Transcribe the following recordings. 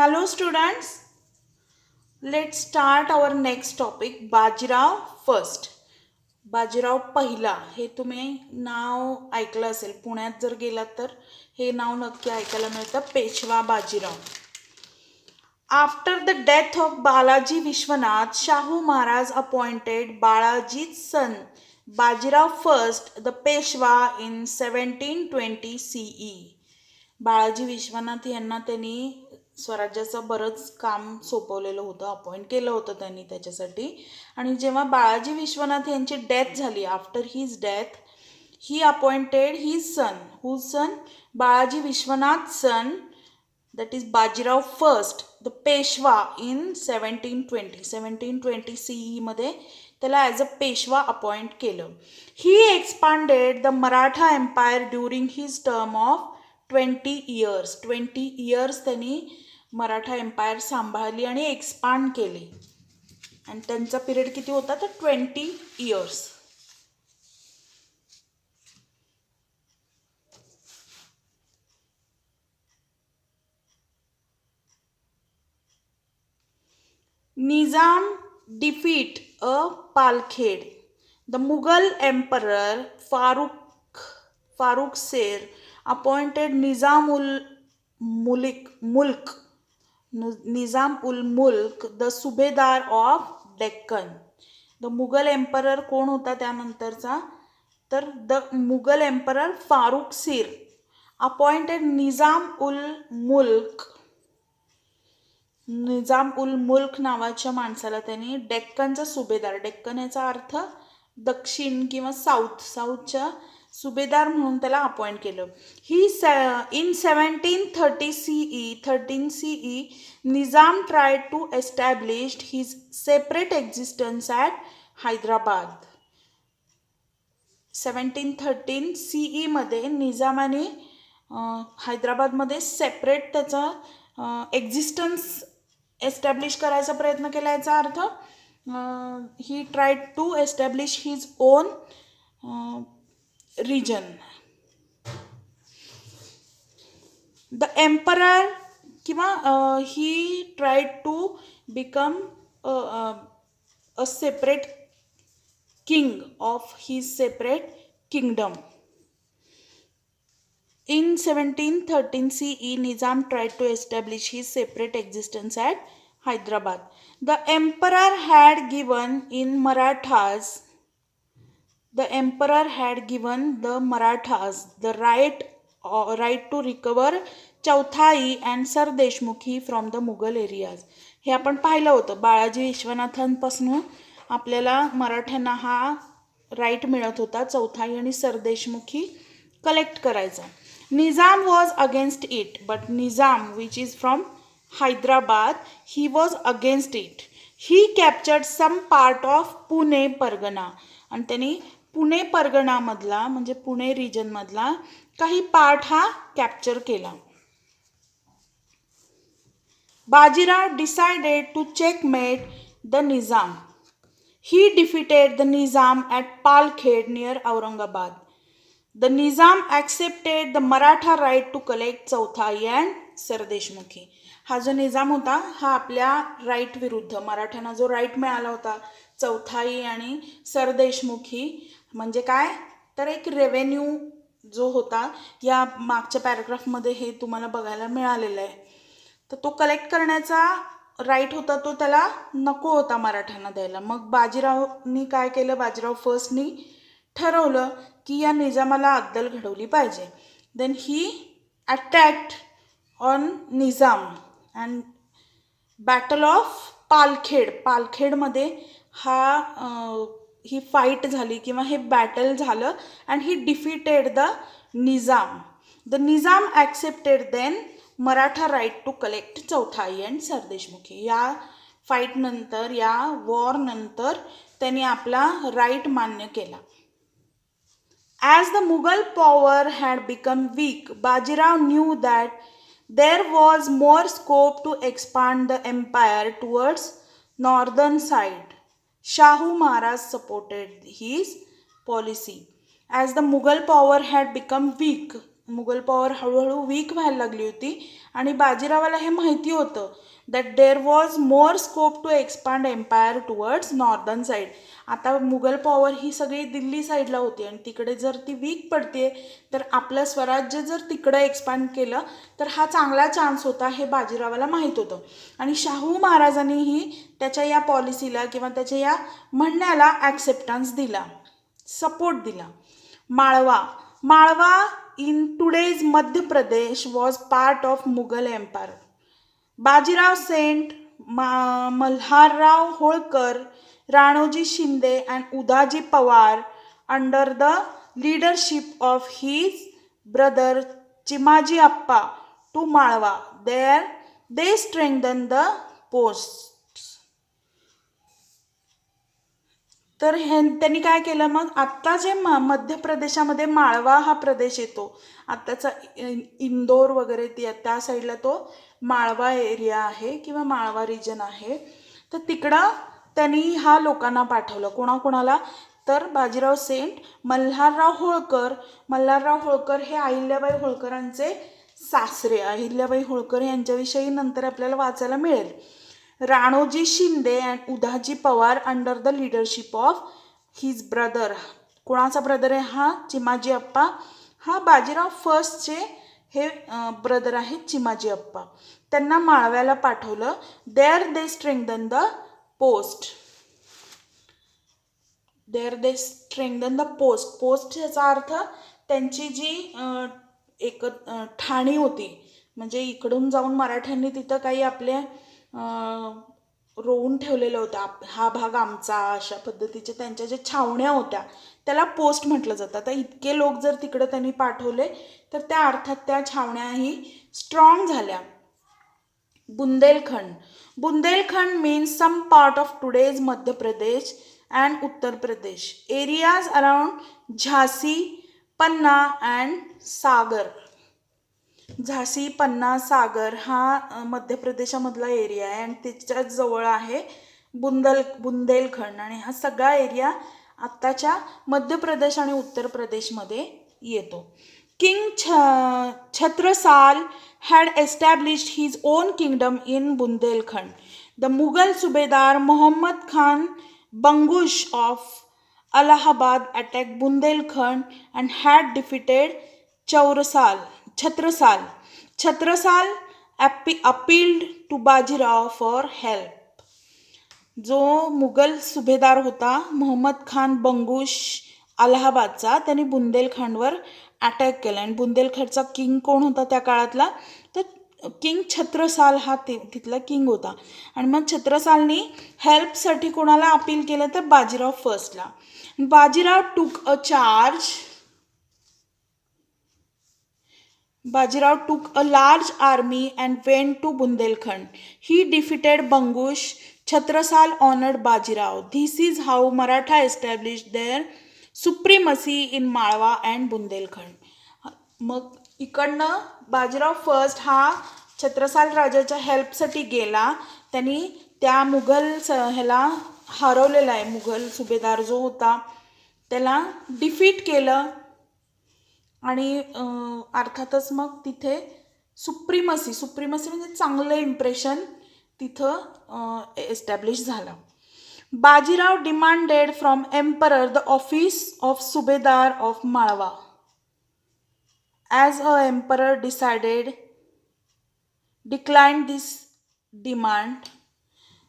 Hello students, let's start our next topic. Bajirao first. Bajirao पहिला हे तुम्ही नाव ऐकलं असेल. पुण्यात जर गेलात तर हे नाव नक्की ऐकायला मिळतं, Peshwa Bajirao. After the death of Balaji Vishwanath, Shahu Maharaj appointed Balaji's son Bajirao first the Peshwa in 1720 CE. Balaji Vishwanath यांना त्यांनी स्वराज्याचं बरंच काम सोपवलेलं होतं, अपॉइंट केलं होतं त्यांनी त्याच्यासाठी. आणि जेव्हा बाळाजी विश्वनाथ यांची डेथ झाली, after his death he appointed his son, whose son Balaji Vishwanath son, that is Bajirao first the Peshwa in 1720 CE मध्ये त्याला ॲज अ पेशवा अपॉइंट केलं. He expanded the Maratha empire during his term of 20 years त्यांनी मराठा एम्पायर सांभाळली आणि expand केली. आणि त्यांचा period किती होता तर 20 years. Nizam defeat a Palkhed. The Mughal Emperor Farooq Sher appointed Nizam ul Mulk the Subedar of Deccan. The Mughal Emperor कोण होता त्यानंतरचा तर द मुघल एम्परर फारुख सिर अपॉइंटेड निजाम उल मुल्क नावाच्या माणसाला त्यांनी डेक्कनचा सुभेदार, डेक्कन याचा अर्थ दक्षिण किंवा साऊथच्या सुभेदार म्हणून त्याला अपॉइंट केलं. He in 13 CE Nizam tried to establish his separate existence at Hyderabad. 1713 CE मध्ये निजामाने हैदराबादमध्ये सेपरेट त्याचा एक्झिस्टन्स एस्टॅब्लिश करायचा प्रयत्न केला. याचा अर्थ he tried to establish his own region. The emperor किंवा he tried to become a separate king of his separate kingdom. In 1713 CE, Nizam tried to establish his separate existence at Hyderabad. The emperor had given the Marathas the right to recover Chauthai and Sar Deshmukhi from the Mughal areas. हे आपण पाहिलं होतं. बाळाजी विश्वनाथांपासून आपल्याला मराठ्यांना हा right मिळत होता चौथाई आणि सरदेशमुखी कलेक्ट करायचा. Nizam was against it, but Nizam, which is from Hyderabad, he was against it. He captured some part of Pune Pargana. आणि त्यांनी पुणे परगणा मधला म्हणजे पुणे रिजन मधला काही पार्ट हा कॅप्चर केला. Bajirao decided to checkmate the Nizam. He defeated the Nizam at Palkhed near Aurangabad. The Nizam accepted the Maratha right to collect Chauthai and Sardeshmukhi. हा जो निजाम होता हा आपल्या राईट विरुद्ध मराठ्यांना जो राईट मिळाला होता चौथाई आणि सरदेशमुखी म्हणजे काय तर एक रेव्हेन्यू जो होता या मागच्या पॅराग्राफमध्ये हे तुम्हाला बघायला मिळालेलं आहे. तर तो कलेक्ट करण्याचा राईट होता तो त्याला नको होता मराठ्यांना द्यायला. मग बाजीरावनी काय केलं, बाजीराव फर्स्टनी ठरवलं की या निजामाला अद्दल घडवली पाहिजे. Then he attacked on Nizam and battle of पालखेडमध्ये ही फाईट झाली किंवा हे बॅटल झालं and he defeated the Nizam. The Nizam accepted then Maratha right to collect chauthai and sardeshmukhi. या फाईट नंतर या वॉर नंतर त्यांनी आपला राईट मान्य केला. As the Mughal power had become weak, Bajirao knew that there was more scope to expand the empire towards northern side. Shahu Maharaj supported his policy. As the Mughal power had become weak, Mughal power हळूहळू weak व्हायला लागली होती आणि बाजीरावाला हे माहिती होतं that there was more scope to expand empire towards northern side. आता मुघल पॉवर ही सगळी दिल्ली साईडला होती आणि तिकडे जर ती वीक पडते तर आपलं स्वराज्य जर तिकडं एक्सपांड केलं तर हा चांगला चान्स होता हे बाजीरावाला माहीत होतं. आणि शाहू महाराजांनीही त्याच्या या पॉलिसीला किंवा त्याच्या या म्हणण्याला ॲक्सेप्टन्स दिला, सपोर्ट दिला. Malwa in today's Madhya Pradesh was part of Mughal Empire. Bajirao sent Malharrao Holkar, Ranoji Shinde and Udaji Pawar under the leadership of his brother Chimaji Appa to Malwa. There they strengthened the posts. तर त्यांनी काय केलं मग, आत्ता जे मध्य प्रदेशामध्ये माळवा हा प्रदेश येतो, आत्ताचा इंदोर वगैरे त्या साईडला तो माळवा एरिया आहे किंवा माळवा रिजन आहे. तर तिकडं त्यांनी ह्या लोकांना पाठवलं. कोणाकोणाला तर बाजीराव सेंट मल्हारराव होळकर. मल्हारराव होळकर हे अहिल्याबाई होळकरांचे सासरे. अहिल्याबाई होळकर यांच्याविषयी नंतर आपल्याला वाचायला मिळेल. Ranoji Shinde and Udaji Pawar under the leadership of his brother. कोणाचा ब्रदर आहे हा? चिमाजी अप्पा. हा बाजीराव फर्स्टचे हे ब्रदर आहेत चिमाजी अप्पा. त्यांना माळव्याला पाठवलं. There they strengthen the post. There they strengthen the post. Post याचा अर्थ त्यांची जी एक ठाणी होती, म्हणजे इकडून जाऊन मराठ्यांनी तिथं काही आपले रोवून ठेवलेलं होतं, हा भाग आमचा, अशा पद्धतीच्या त्यांच्या ज्या छावण्या होत्या त्याला पोस्ट म्हटलं जातं. आता इतके लोक जर तिकडं त्यांनी पाठवले तर त्या अर्थात त्या छावण्याही स्ट्रॉंग झाल्या. Bundelkhand. Bundelkhand means some part of today's Madhya Pradesh and Uttar Pradesh. Areas around झाशी, पन्ना अँड सागर. झाशी, पन्ना, सागर हा मध्य प्रदेशामधला एरिया आहे आणि त्याच्याच जवळ आहे बुंदेलखंड. आणि हा सगळा एरिया आत्ताच्या मध्य प्रदेश आणि उत्तर प्रदेशमध्ये येतो. King Chhatrasal had established his own kingdom in Bundelkhand. The Mughal Subedar Muhammad Khan Bangush of Allahabad attacked Bundelkhand and had defeated Chhatrasal. Chhatrasal appealed to Bajirao for help. जो मुघल सुभेदार होता मोहम्मद खान बंगुश अलाहाबादचा, त्यांनी बुंदेलखंडवर अटॅक केला. आणि बुंदेलखंडचा किंग कोण होता त्या काळातला? तर किंग छत्रसाल हा तिथला किंग होता. आणि मग छत्रसालनी हेल्पसाठी कोणाला अपील केलं तर बाजीराव फर्स्टला. बाजीराव टूक a charge. Bajirao took a large army and went to Bundelkhand. He defeated Bangush. Chhatrasal honored Bajirao. This is how Maratha established their supremacy in Malwa and Bundelkhand. मग इकडनं बाजीराव फर्स्ट हा छत्रसाल राजाच्या हेल्पसाठी गेला. त्यांनी त्या मुघल ह्याला हरवलेला आहे. मुघल सुभेदार जो होता त्याला डिफीट केलं आणि अर्थातच मग तिथे सुप्रीमसी म्हणजे चांगलं इम्प्रेशन तिथं एस्टॅब्लिश झालं. Bajirao demanded from emperor the office of subedar of Malwa. As a emperor declined this demand.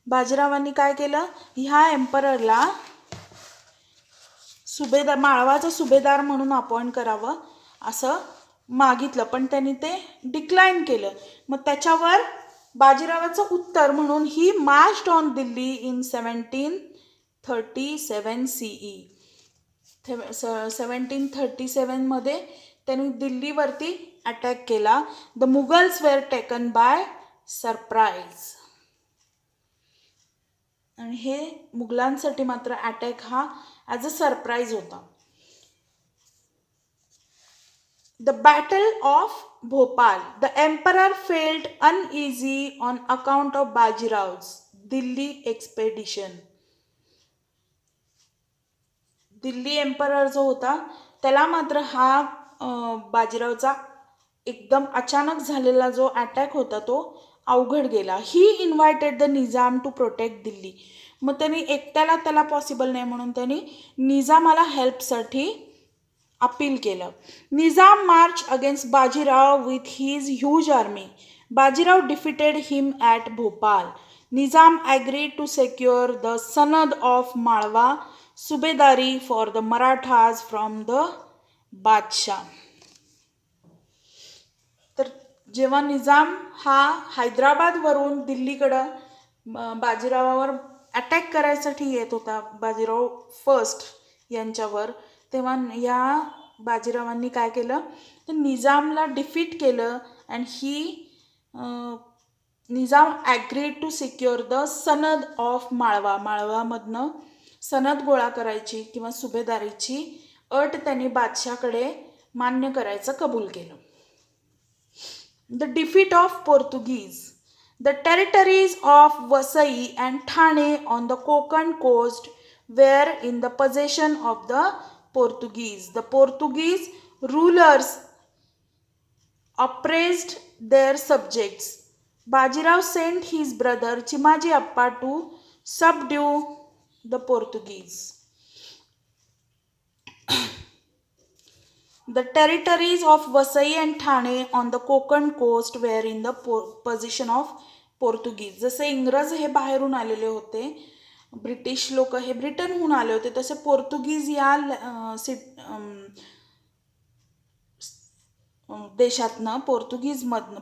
बाजीरावांनी काय केलं, ह्या एम्पररला माळवाचा सुभेदार म्हणून अपॉइंट करावं असं मागितलं, पण त्यांनी ते डिक्लाइन केलं. मग त्याच्यावर बाजीरावाचं उत्तर म्हणून he marched on Delhi in 1737 CE. 1737 मध्ये त्यांनी दिल्लीवरती अटॅक केला. The Mughals were taken by surprise. आणि हे मुघलांसाठी मात्र अटॅक हा ॲज अ सरप्राईज होता. The Battle of Bhopal. The emperor felt uneasy on account of Bajirav's Delhi expedition. Delhi emperor जो होता त्याला मात्र हा बाजीरावचा एकदम अचानक झालेला जो अटॅक होता तो अवघड गेला. He invited the Nizam to protect Delhi. मग त्यांनी एकट्याला त्याला पॉसिबल नाही म्हणून त्यांनी निजामाला हेल्पसाठी अपील केलं. Nizam march against Bajirao with his huge army. Bajirao defeated him at Bhopal. Nizam agreed to secure the sanad of Malwa subedari for the Marathas from the Badshah. तर जेव्हा निजाम हा हैदराबादवरून दिल्लीकडं बाजीरावावर अटॅक करायसाठी येत होता, बाजीराव फर्स्ट यांच्यावर, तेव्हा या बाजीरावांनी काय केलं तर निजामला डिफीट केलं. And he Nizam agreed to secure the sanad of Malwa. माळवामधनं सनद गोळा करायची किंवा सुभेदारीची अट त्यांनी बादशाकडे मान्य करायचं कबूल केलं. The defeat of Portuguese. The territories of Vasai and Thane on the Konkan coast were in the possession of the Portuguese. The Portuguese rulers oppressed their subjects. Bajirao sent his brother Chimaji Appa to subdue the Portuguese. The territories of Vasai and Thane on the Konkan coast were in the possession of Portuguese. जसे इंग्रज हे बाहेरून आलेले होते, British लोक हे ब्रिटनहून आले होते, तसे पोर्तुगीज या देशातनं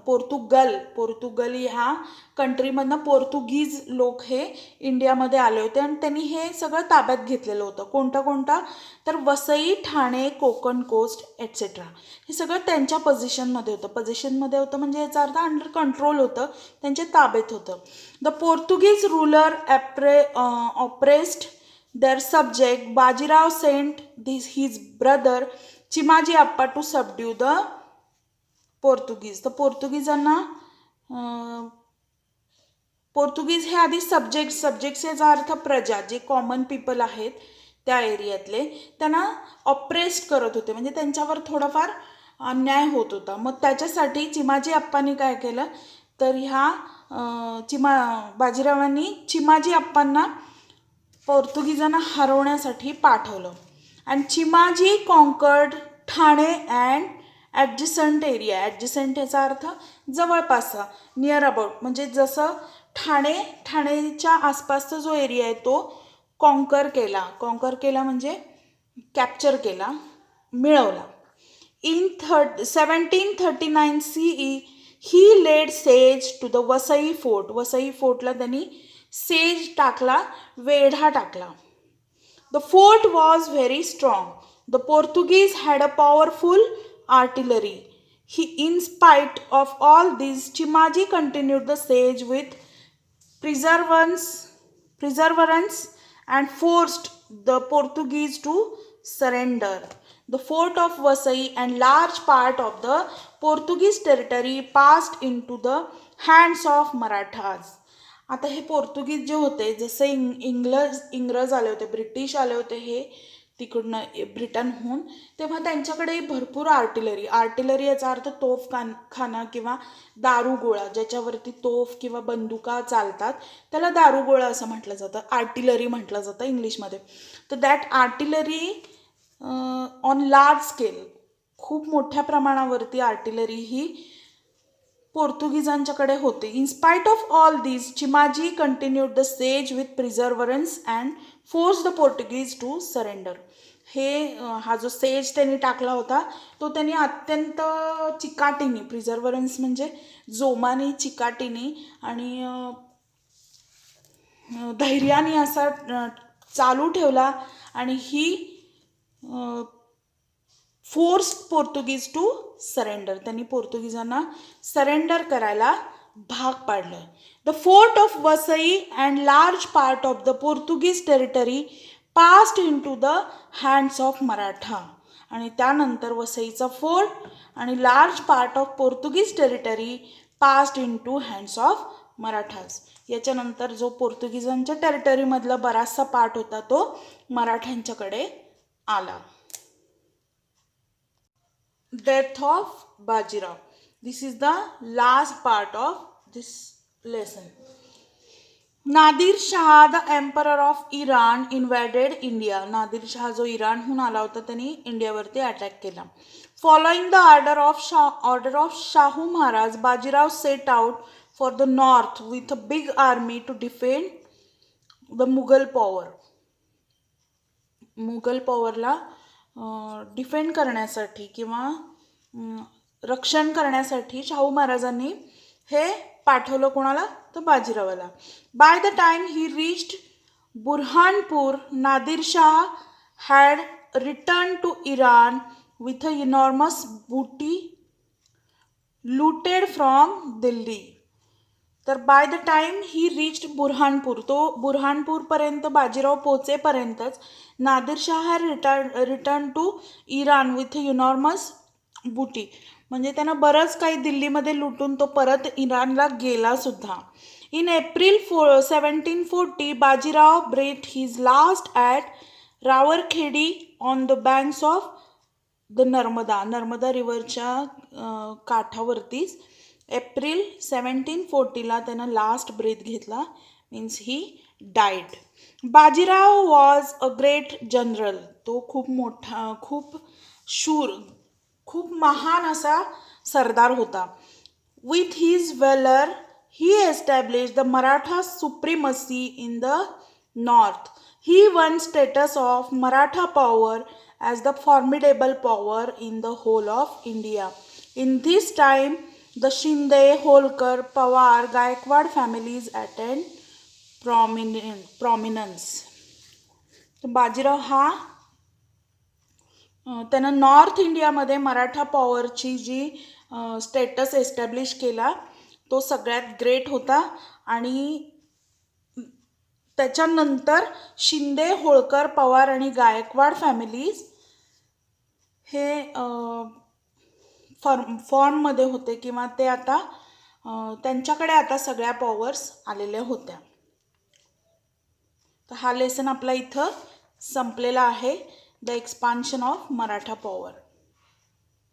पोर्तुगल ह्या कंट्रीमधनं पोर्तुगीज लोक हे इंडियामध्ये आले होते आणि त्यांनी हे सगळं ताब्यात घेतलेलं होतं. कोणता तर वसई, ठाणे, कोकण कोस्ट एटसेट्रा हे सगळं त्यांच्या पोझिशनमध्ये होतं म्हणजे याचा अर्थ अंडर कंट्रोल होतं, त्यांच्या ताब्यात होतं. The Portuguese ruler oppressed their subject. Bajirao sent his brother Chimaji Appa to subdue the Portuguese. तर पोर्तुगीज हे आधी सब्जेक्ट्स याचा अर्थ प्रजा, जे कॉमन पीपल आहेत त्या एरियातले, त्यांना ऑप्रेस्ड करत होते, म्हणजे त्यांच्यावर थोडाफार अन्याय होत होता. मग त्याच्यासाठी चिमाजी अप्पांनी काय केलं तर ह्या बाजीरावांनी चिमाजी अप्पांना पोर्तुगीजांना हरवण्यासाठी पाठवलं. And Chimaji conquered Thane and adjacent area. Adjacent याचा अर्थ जवळपासचा, नियर अबाउट, म्हणजे जसं ठाणेच्या आसपासचा जो एरिया आहे तो कॉन्कर केला म्हणजे कॅप्चर केला, मिळवला. In 1739 CE he laid siege to the Vasai fort. Vasai फोर्टला त्यांनी सेज टाकला, वेढा टाकला. The fort was very strong. The Portuguese had a powerful artillery. In spite of all this, Chimaji continued the siege with perseverance and forced the Portuguese to surrender. The fort of Vasai and large part of the Portuguese territory passed into the hands of Marathas. आता हे पोर्तुगीज जे होते, जसे इंग्रज आले होते, British आले होते हे तिकडनं ब्रिटनहून, तेव्हा त्यांच्याकडे भरपूर आर्टिलरी याचा अर्थ तोफखाना किंवा दारुगोळा, ज्याच्यावरती तोफ किंवा बंदुका चालतात त्याला दारुगोळा असं म्हटलं जातं, आर्टिलरी म्हटलं जातं इंग्लिशमध्ये. तर that artillery on large scale, खूप मोठ्या प्रमाणावरती आर्टिलरी ही पोर्तुगीजांच्याकडे होते. In spite of all this, Chimaji continued the siege with perseverance and forced the Portuguese to surrender. हा जो सेज त्यांनी टाकला होता तो त्यांनी अत्यंत चिकाटीने, प्रिझर्वरन्स म्हणजे जोमाने, चिकाटीने आणि धैर्याने असा चालू ठेवला आणि he force Portuguese to surrender, त्यांनी पोर्तुगीजांना सरेंडर करायला भाग पाडलं. The fort of Vasai and large part of the Portuguese territory passed into the hands of Maratha. आणि त्यानंतर वसईचा फोर्ट आणि large part of Portuguese territory passed into hands of Marathas. याच्यानंतर जो पोर्तुगीजांच्या टेरिटरीमधला बराचसा पार्ट होता तो मराठ्यांच्याकडे आला. Death of Bajirao. This is the last part of this lesson. Nadir Shah the emperor of Iran invaded India. Nadir Shah जो इराणहून आला होता त्यांनी इंडियावरती अटॅक केला. Following the order of Shahu Maharaj, Bajirao set out for the north with a big army to defend the Mughal power. Mughal पॉवरला defend करण्यासाठी किंवा रक्षण करण्यासाठी शाहू महाराजांनी हे पाठवलं कोणाला, तर बाजीरावाला. By the time he reached Burhanpur, Nadir Shah had return to Iran with a enormous booty looted from Delhi. तर by the time he reached Burhanpur, तो बुरहानपूरपर्यंत बाजीराव पोचेपर्यंतच Nadir Shah had return to Iran with enormous booty, म्हणजे त्यानं बरंच काही दिल्लीमध्ये लुटून तो परत इराणला गेला सुद्धा. In April 1740 Bajirao breath his last at Raverkhedi on the banks of the Narmada रिव्हरच्या काठावरतीच एप्रिल 1740ला त्यानं लास्ट ब्रेथ घेतला, means he died. Bajirao was a great general, तो खूप मोठा, खूप शूर, खूप महान असा सरदार होता. With his valour he establish the Maratha supremacy in the north. He won status of Maratha power as the formidable power in the whole of India. In this time the Shinde, Holkar, Pawar, Gaikwad families attend prominence. Bajirao हा त्यानं north इंडियामध्ये मराठा पॉवरची जी status establish केला तो सगळ्यात great होता. आणि त्याच्यानंतर शिंदे, होळकर, पवार आणि गायकवाड फॅमिलीज हे फॉर्ममध्ये होते किंवा ते आता त्यांच्याकडे आता सगळ्या पॉवर्स आलेल्या होत्या. तर हा लेसन आपला इथं संपलेला आहे. The expansion of Maratha power.